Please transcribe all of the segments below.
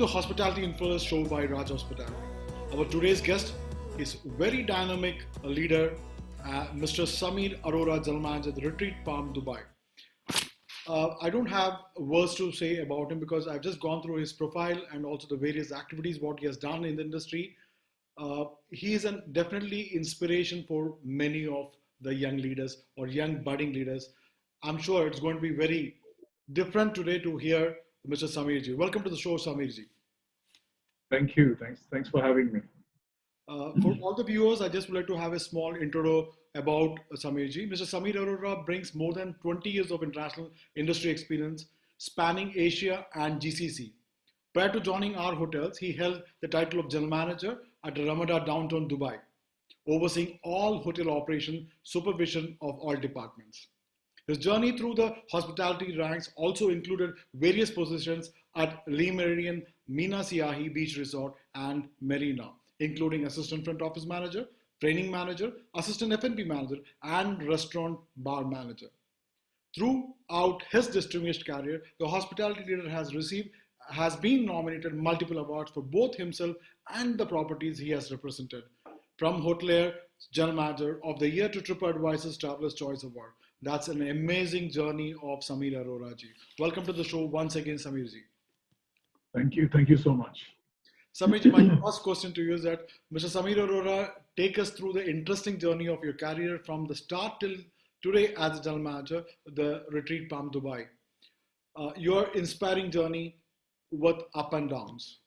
the Hospitality Influence Show by Raj Hospitality. Our today's guest is very dynamic leader, Mr. Samir Arora, General Manager at the Retreat Palm, Dubai. I don't have words to say about him because I've just gone through his profile and also the various activities, what he has done in the industry. He is definitely inspiration for many of the young leaders or young budding leaders. I'm sure it's going to be very different today to hear Mr. Samirji. Welcome to the show, Samirji. Thank you. Thanks for having me. For all the viewers, I just would like to have a small intro about Samirji. Mr. Samir Arora brings more than 20 years of international industry experience spanning Asia and GCC. Prior to joining our hotels, he held the title of General Manager at Ramada Downtown Dubai, overseeing all hotel operation supervision of all departments. His journey through the hospitality ranks also included various positions at Le Méridien, Mina Siahi Beach Resort and Marina, including assistant front office manager, training manager, assistant F&B manager, and restaurant bar manager. Throughout his distinguished career, the hospitality leader has been nominated multiple awards for both himself and the properties he has represented, from Hotelier General Manager of the Year to TripAdvisor's Traveler's Choice Award. That's an amazing journey of Samir Arora ji. Welcome to the show once again, Samir ji. Thank you so much. Samir ji, my first question to you is that, Mr. Samir Arora, take us through the interesting journey of your career from the start till today as a General Manager, the Retreat Palm Dubai. Your inspiring journey with up and downs.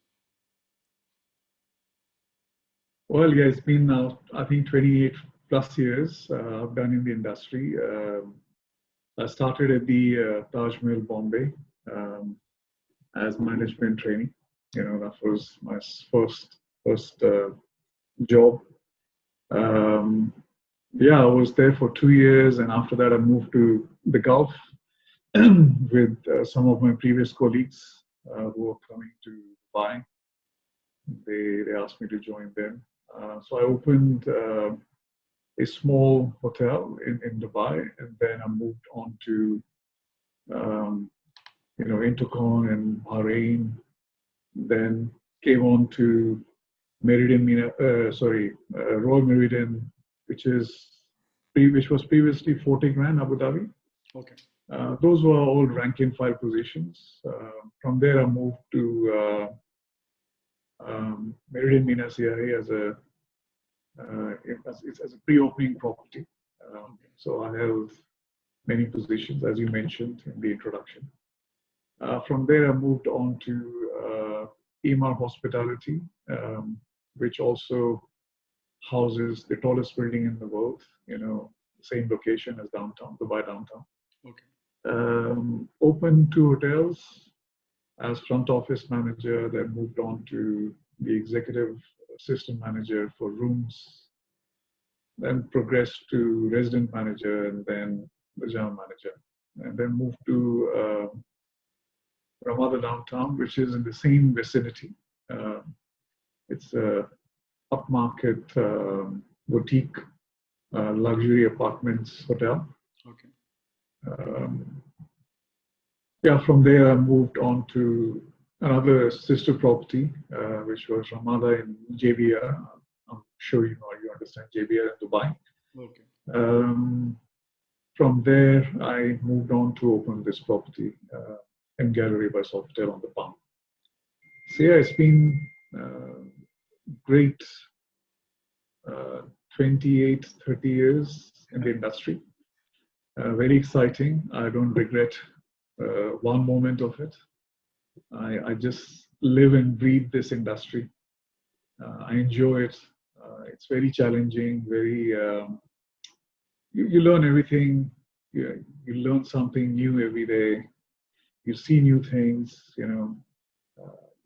Well, yeah, it's been now, I think, 28 plus years I've done in the industry. I started at the Taj Mahal, Bombay, as management trainee. You know, that was my first job. Yeah, I was there for 2 years, and after that, I moved to the Gulf with some of my previous colleagues who were coming to Dubai. They asked me to join them. So I opened a small hotel in Dubai, and then I moved on to Intercon and Bahrain. Then came on to Royal Meridian, which was previously Forte Grand Abu Dhabi. Okay. Those were all rank and file positions. From there, I moved to Meridian Mina Siahi as a pre-opening property. So I held many positions, as you mentioned in the introduction. From there, I moved on to RAJ Hospitality, which also houses the tallest building in the world. You know, same location as downtown, Dubai downtown. Okay. Opened 2 hotels as front office manager, then moved on to the executive assistant manager for rooms, then progressed to resident manager, and then the general manager, and then moved to Ramada Downtown, which is in the same vicinity. It's a upmarket boutique luxury apartments hotel. Okay. Yeah, from there I moved on to another sister property, which was Ramada in JBR. I'm sure you understand JBR in Dubai. Okay. From there, I moved on to open this property in Gallery by Sofitel on the Palm. So yeah, it's been great 28, 30 years in the industry. Very exciting. I don't regret one moment of it. I just live and breathe this industry. I enjoy it. It's very challenging, very, you learn everything. You learn something new every day. You see new things,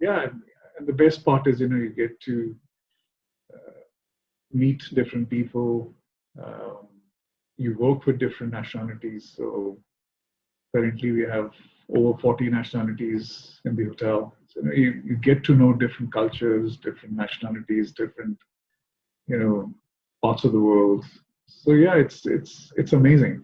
yeah, and the best part is, you get to meet different people. You work with different nationalities. So currently we have over 40 nationalities in the hotel. So you get to know different cultures, different nationalities, different, parts of the world. So yeah, it's amazing.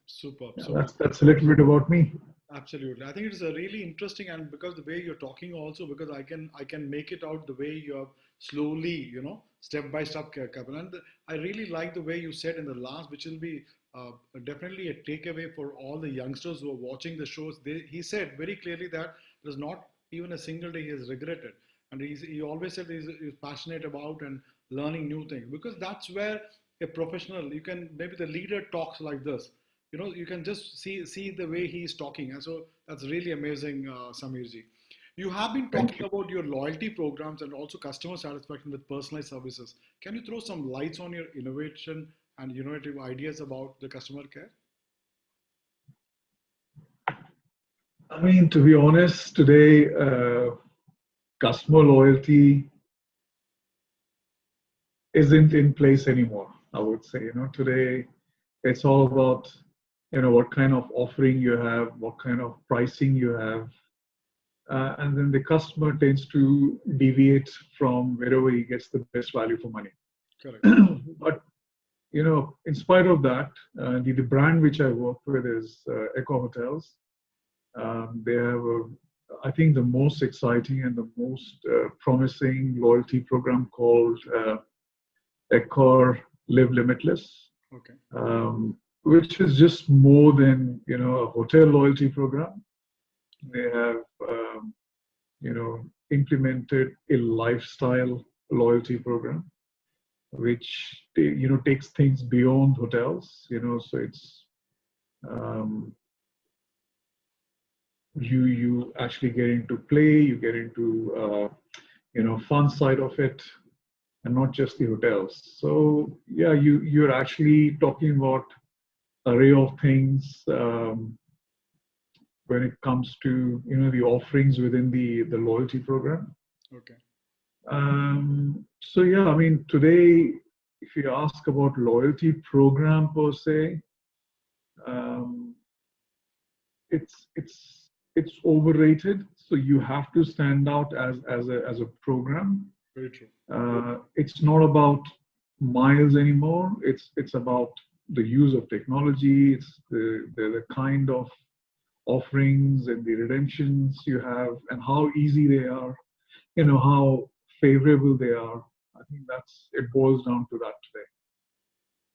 Super. Yeah, that's a little bit about me. Absolutely. I think it's a really interesting, and because the way you're talking also, because I can make it out the way you have slowly, step by step, Kapil. And I really like the way you said in the last, which will be definitely a takeaway for all the youngsters who are watching the shows. He said very clearly that there's not even a single day he has regretted, and he always said he's passionate about and learning new things, because that's where a professional, you can, maybe the leader talks like this, you can just see the way he's talking. And so that's really amazing, Samirji. You have been Thank talking you. about your loyalty programs and also customer satisfaction with personalized services. Can you throw some lights on your innovation and innovative ideas about the customer care? I mean, to be honest, today, customer loyalty isn't in place anymore. I would say, today it's all about, what kind of offering you have, what kind of pricing you have, and then the customer tends to deviate from wherever he gets the best value for money. Correct. But in spite of that, the brand which I work with is Eco Hotels. They have, I think, the most exciting and the most promising loyalty program called Eco Live Limitless, Okay. which is just more than a hotel loyalty program. They have implemented a lifestyle loyalty program, which takes things beyond hotels. So it's um, you actually get into play, you get into fun side of it, and not just the hotels. So yeah, you're actually talking about array of things when it comes to the offerings within the loyalty program. Okay. So yeah, I mean, today, if you ask about loyalty program per se, um, it's overrated. So you have to stand out as a program. Very true. It's not about miles anymore. It's about the use of technology. It's the kind of offerings and the redemptions you have, and how easy they are, how favorable they are. I think it boils down to that today.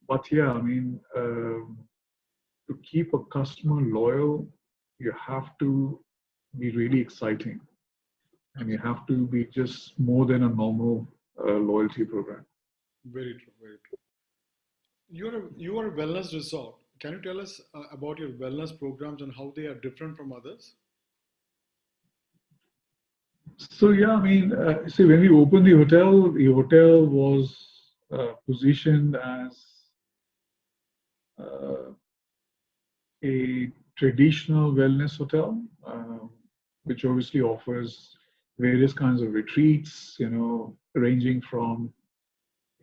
But yeah, I mean, to keep a customer loyal, you have to be really exciting, and you have to be just more than a normal loyalty program. Very true. Very true. You are a wellness resort. Can you tell us about your wellness programs and how they are different from others? So yeah, I mean, see, when we opened the hotel was positioned as uh, a traditional wellness hotel, which obviously offers various kinds of retreats, ranging from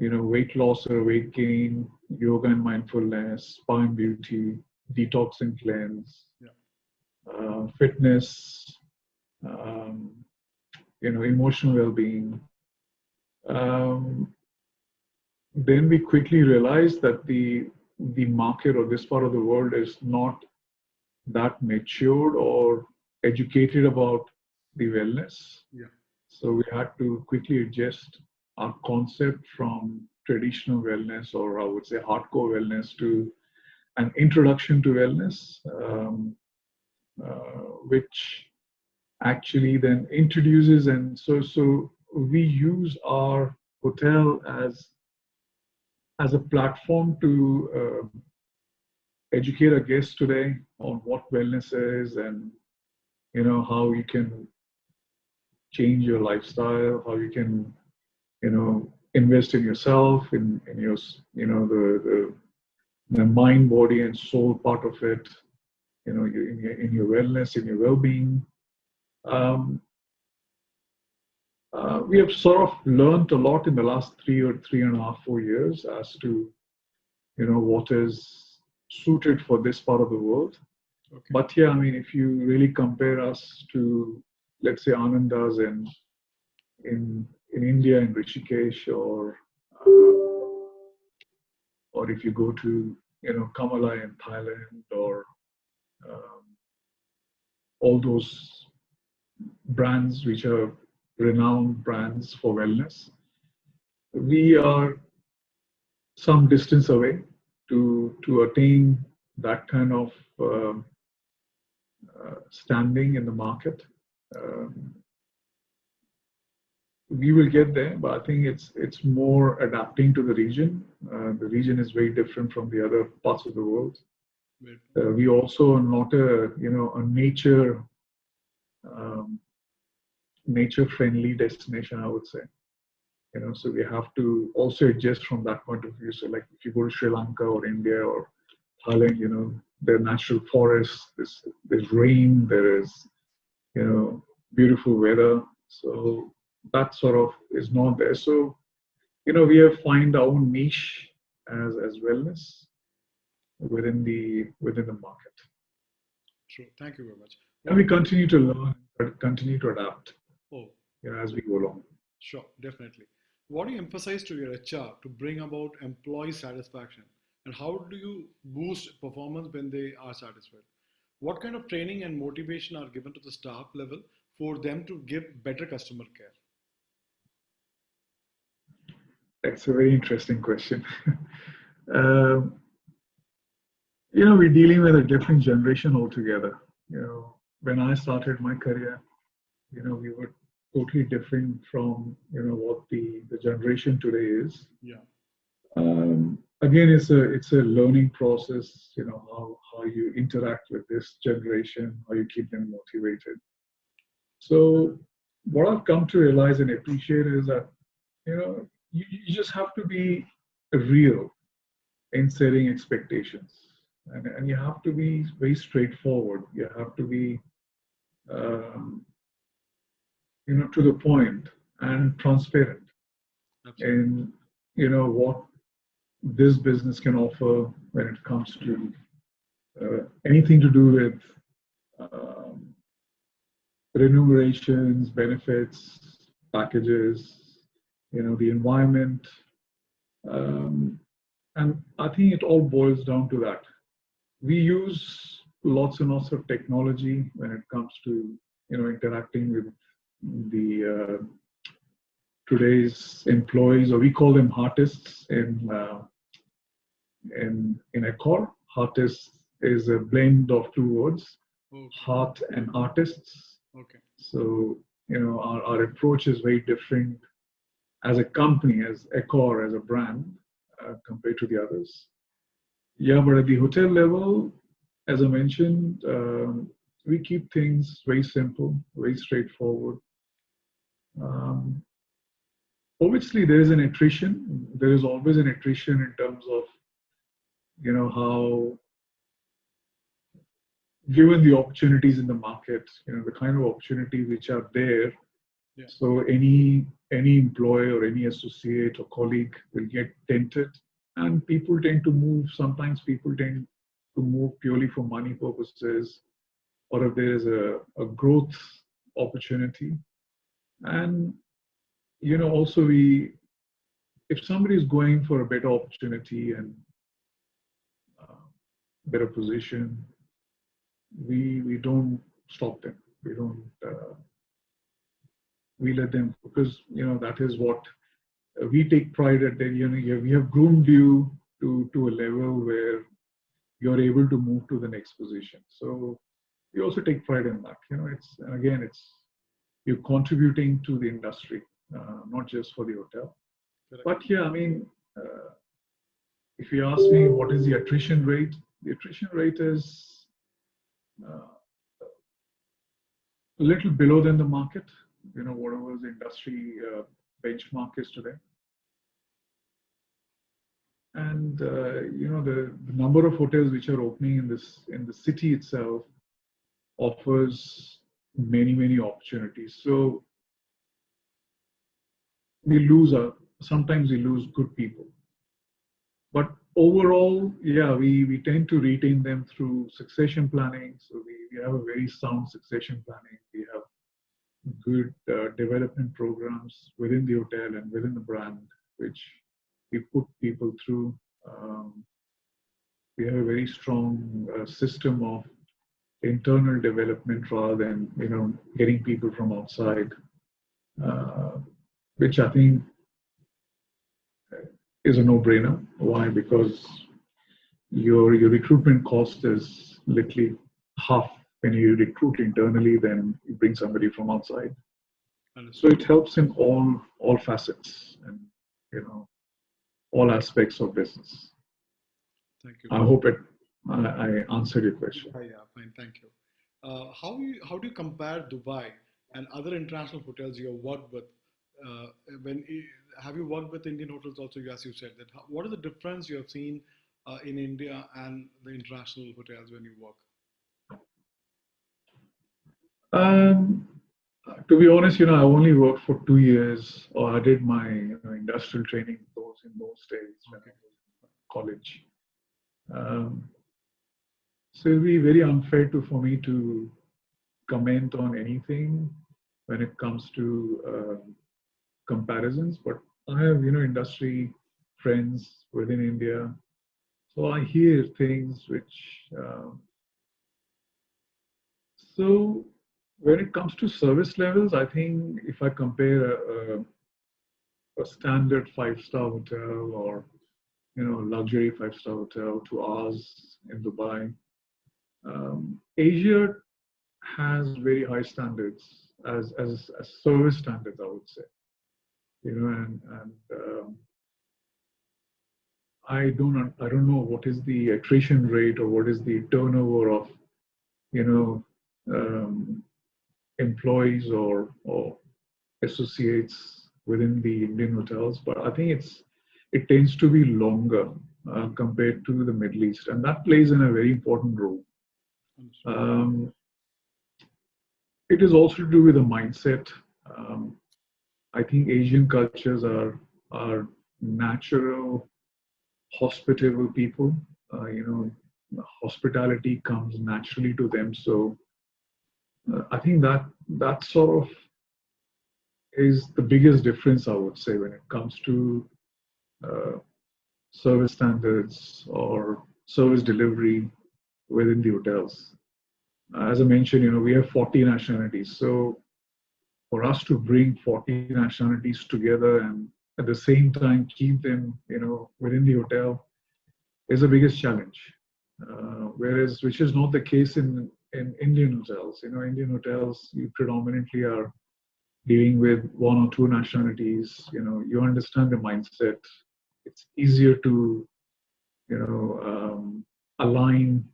weight loss or weight gain, yoga and mindfulness, spa and beauty, detox and cleanse, Yeah. fitness, um, emotional well-being. Um, then we quickly realized that the market or this part of the world is not that matured or educated about the wellness. Yeah. So we had to quickly adjust our concept from traditional wellness, or I would say hardcore wellness, to an introduction to wellness, which actually then introduces. And so we use our hotel as a platform to educate our guests today on what wellness is, and how you can change your lifestyle, how you can invest in yourself, in your the mind, body, and soul part of it, in your wellness, in your well-being. um, we have sort of learned a lot in the last 3.5, 4 years as to what is suited for this part of the world. Okay. But yeah, I mean, if you really compare us to, let's say, Anandas in India, in Rishikesh, or if you go to Kamala in Thailand, or um, all those brands which are renowned brands for wellness. We are some distance away to attain that kind of standing in the market. Um, we will get there, but I think it's more adapting to the region. The region is very different from the other parts of the world. We also are not a um, nature friendly destination, I would say. So we have to also adjust from that point of view. So like if you go to Sri Lanka or India or Thailand, there are natural forests, there's rain, there is beautiful weather. So that sort of is not there. So we have find our own niche as wellness within the market. True. Thank you very much. And we continue to learn, but continue to adapt. Oh, As we go along. sure, definitely. What do you emphasize to your HR to bring about employee satisfaction? And how do you boost performance when they are satisfied? What kind of training and motivation are given to the staff level for them to give better customer care? That's a very interesting question. um, we're dealing with a different generation altogether. When I started my career, we were totally different from what the generation today is. Yeah. Again, it's a learning process. How you interact with this generation, how you keep them motivated. So what I've come to realize and appreciate is that you just have to be real in setting expectations, and you have to be very straightforward. You have to be to the point and transparent. Absolutely. in what this business can offer when it comes to anything to do with remunerations, benefits, packages, the environment. And I think it all boils down to that. We use lots and lots of technology when it comes to interacting with the today's employees, or we call them artists in Accor. Artists is a blend of two words, Okay. heart and artists. Okay. So our approach is very different as a company, as Accor, as a brand, compared to the others. Yeah, but at the hotel level, as I mentioned, we keep things very simple, very straightforward. Obviously, there is an attrition. There is always an attrition in terms of, how, given the opportunities in the market, the kind of opportunities which are there. Yeah. So any employee or any associate or colleague will get tempted, and people tend to move. Sometimes people tend to move purely for money purposes, or if there is a growth opportunity. And also if somebody is going for a better opportunity and better position, we don't stop them. We don't. We let them, because that is what we take pride at. That we have groomed you to a level where you're able to move to the next position. So we also take pride in that. It's you're contributing to the industry, not just for the hotel. Correct. But yeah, if you ask me what is the attrition rate, the attrition rate is a little below than the market. Whatever the industry benchmark is today. And the number of hotels which are opening in the city itself offers many opportunities. So sometimes we lose good people, but overall, yeah, we tend to retain them through succession planning. So we have a very sound succession planning. We have good development programs within the hotel and within the brand, which we put people through. We have a very strong system of internal development rather than getting people from outside, which I think is a no-brainer. Why? Because your recruitment cost is literally half when you recruit internally than you bring somebody from outside. So it helps in all facets and all aspects of business. Thank you. I hope I answered your question. Yeah, fine. Thank you. How do you compare Dubai and other international hotels you have worked with? Have you worked with Indian hotels also? As you said that. What is the difference you have seen in India and the international hotels when you work? To be honest, I only worked for 2 years, or I did my industrial training in those days when I was in college. So it'll be very unfair for me to comment on anything when it comes to comparisons. But I have industry friends within India, so I hear things which. So when it comes to service levels, I think if I compare a standard 5-star hotel or luxury 5-star hotel to ours in Dubai, Asia has very high standards as service standards, I would say. And I don't know what is the attrition rate or what is the turnover of employees or associates within the Indian hotels, but I think it tends to be longer compared to the Middle East, and that plays in a very important role. It is also to do with the mindset. I think Asian cultures are natural, hospitable people. Hospitality comes naturally to them. So I think that sort of is the biggest difference, I would say, when it comes to service standards or service delivery within the hotels. As I mentioned, we have 40 nationalities. So for us to bring 40 nationalities together and at the same time keep them, within the hotel is the biggest challenge. Which is not the case in Indian hotels. Indian hotels, you predominantly are dealing with one or two nationalities. You understand the mindset. It's easier to, align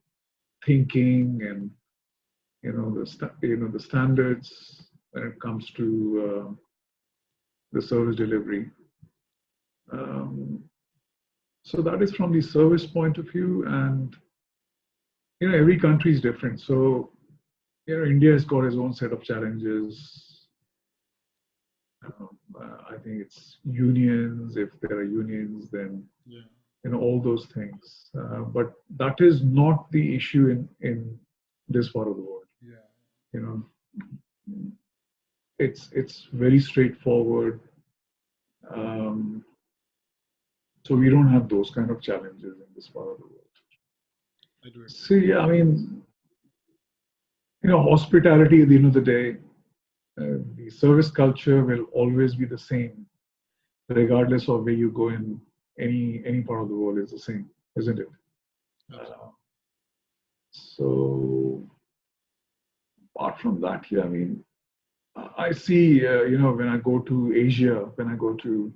thinking and the standards when it comes to the service delivery. So that is from the service point of view, and every country is different. So India has got its own set of challenges. I think it's unions. If there are unions, then all those things. But that is not the issue in this part of the world. It's very straightforward. So we don't have those kind of challenges in this part of the world. So yeah, I mean, hospitality at the end of the day, the service culture will always be the same, regardless of where you go in any part of the world. Is the same, isn't it? So apart from that, I mean, I see, when I go to Asia, when I go to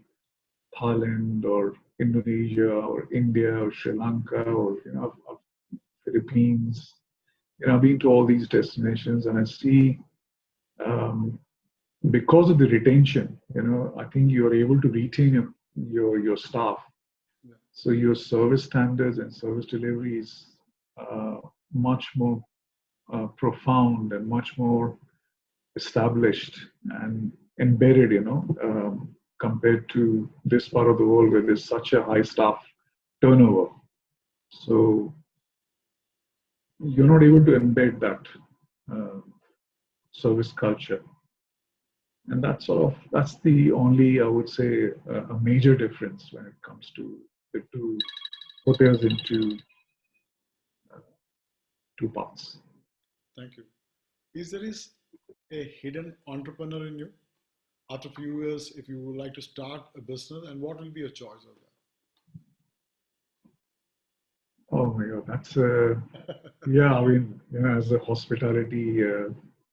Thailand or Indonesia or India or Sri Lanka or Philippines, I've been to all these destinations, and I see because of the retention, I think you are able to retain your staff. So your service standards and service delivery is much more profound and much more established and embedded, compared to this part of the world where there's such a high staff turnover. So you're not able to embed that service culture. And that's the only, I would say, a major difference when it comes to the two hotels into two parts. Thank you. Is a hidden entrepreneur in you? After a few years, if you would like to start a business, and what will be your choice of Oh my God, that's yeah. I mean, as a hospitality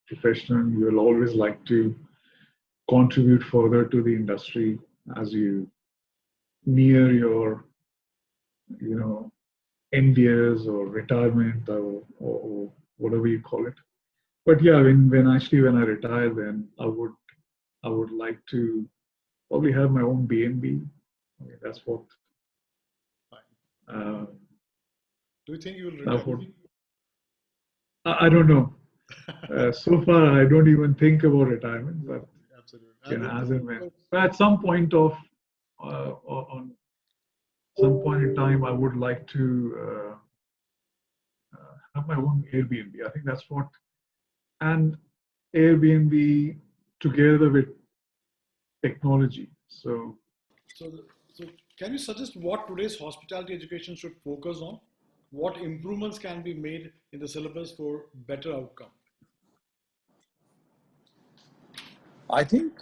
professional, you'll always like to contribute further to the industry as you near your, you know, end years or retirement or whatever you call it. But yeah, when I retire, then I would like to probably have my own B&B. I mean, that's what that? uh, Do you think you will that's retire? what I don't know. So far, I don't even think about retirement, Yeah, but absolutely. as and when. But at some point of on some point in time, I would like to have my own Airbnb. I think that's what, and Airbnb together with technology. So So, so can you suggest what today's hospitality education should focus on? What improvements can be made in the syllabus for better outcome? I think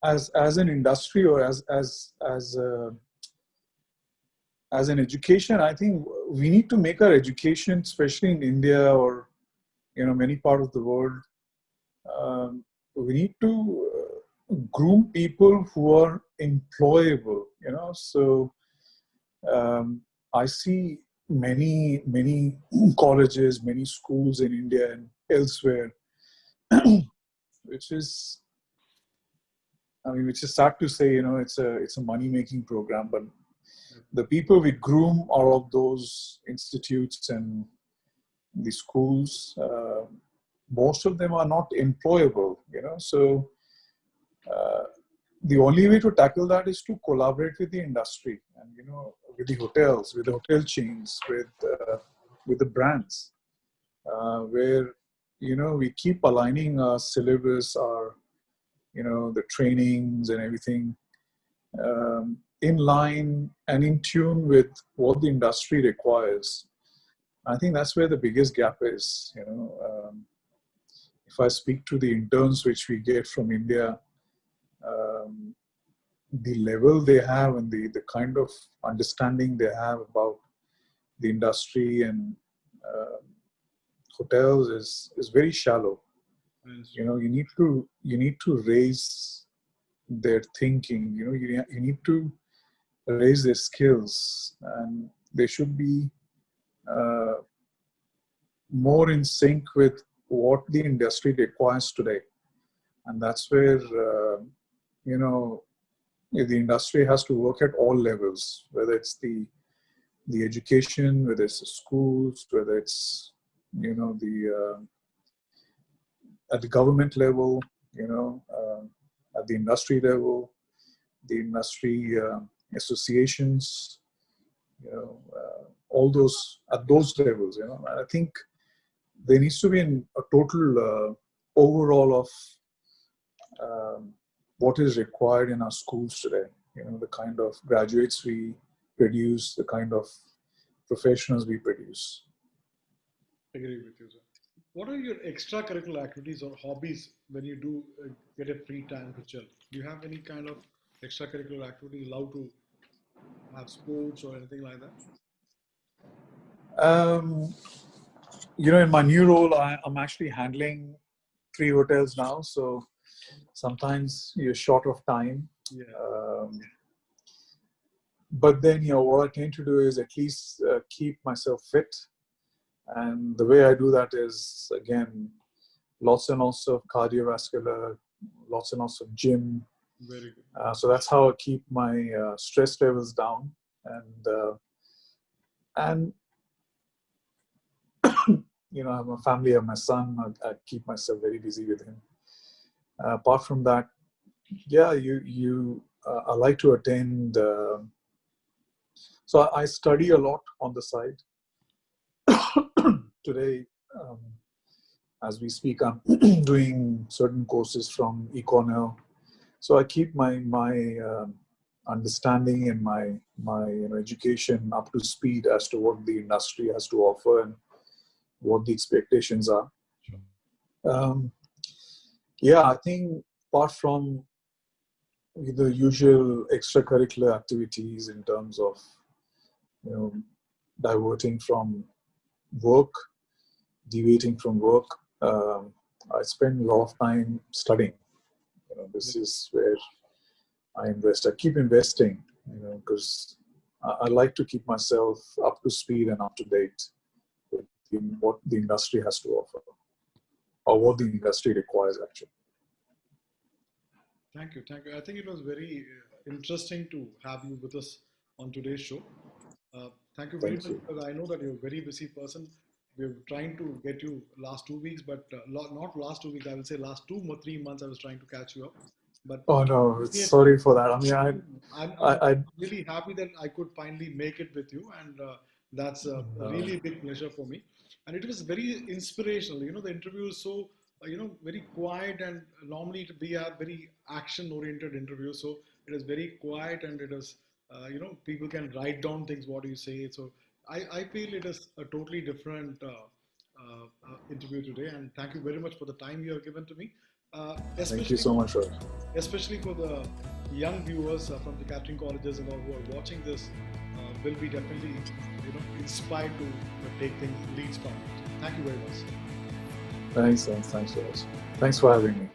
as an industry or as an education, I think we need to make our education, especially in India or many parts of the world, we need to groom people who are employable. So I see many colleges, many schools in India and elsewhere, which is, I mean, which is sad to say, it's a money making program, but the people we groom out of those institutes and the schools, most of them are not employable. So the only way to tackle that is to collaborate with the industry and with the hotels, with the hotel chains, with the brands, where we keep aligning our syllabus, our the trainings and everything, in line and in tune with what the industry requires. I think that's where the biggest gap is. If I speak to the interns which we get from India, um, the level they have and the kind of understanding they have about the industry and uh, hotels is very shallow. You need to raise their thinking. You need to raise their skills, and they should be uh, more in sync with what the industry requires today. And that's where you know the industry has to work at all levels, whether it's the education, whether it's the schools, whether it's the at the government level, at the industry level, the industry associations, all those at those levels. And I think there needs to be a total overall of what is required in our schools today. The kind of graduates we produce, the kind of professionals we produce. Agree with you, sir. What are your extracurricular activities or hobbies when you do get a free time to chill? Do you have any kind of extracurricular activity? Love to have sports or anything like that? Um, in my new role, I'm actually handling 3 hotels now, so sometimes you're short of time. Yeah. But then, what I tend to do is at least keep myself fit. And the way I do that is, again, lots and lots of cardiovascular, lots and lots of gym. Very good. So that's how I keep my stress levels down. And I have a family, I have my son. I keep myself very busy with him. Apart from that, yeah, I like to attend. So I study a lot on the side. Today, as we speak, I'm doing certain courses from eCornell. So I keep my understanding and my education up to speed as to what the industry has to offer. And what the expectations are. Sure. Yeah, I think apart from the usual extracurricular activities in terms of, diverting from work, deviating from work, I spend a lot of time studying. This is where I invest. I keep investing, because I like to keep myself up to speed and up to date with what the industry has to offer, or what the industry requires, actually. Thank you. Thank you. I think it was very interesting to have you with us on today's show. Thank you very Thank much, you. because I know that you're a very busy person. We're trying to get you last 2 weeks, but not last 2 weeks. I will say last 2 or 3 months I was trying to catch you up. But Oh no, yes, sorry for that. I mean, I'm really happy that I could finally make it with you, and that's a really big pleasure for me. And it was very inspirational. The interview is so very quiet, and normally we are very action-oriented interview, so it is very quiet, and it is people can write down things what you say. So I feel it is a totally different interview today, and thank you very much for the time you have given to me, thank you especially so much, Raj. especially for the young viewers from the catering colleges and all who are watching this, will be definitely inspired to take things leads from it. Thank you very much. Thanks, Raj. Thanks for having me.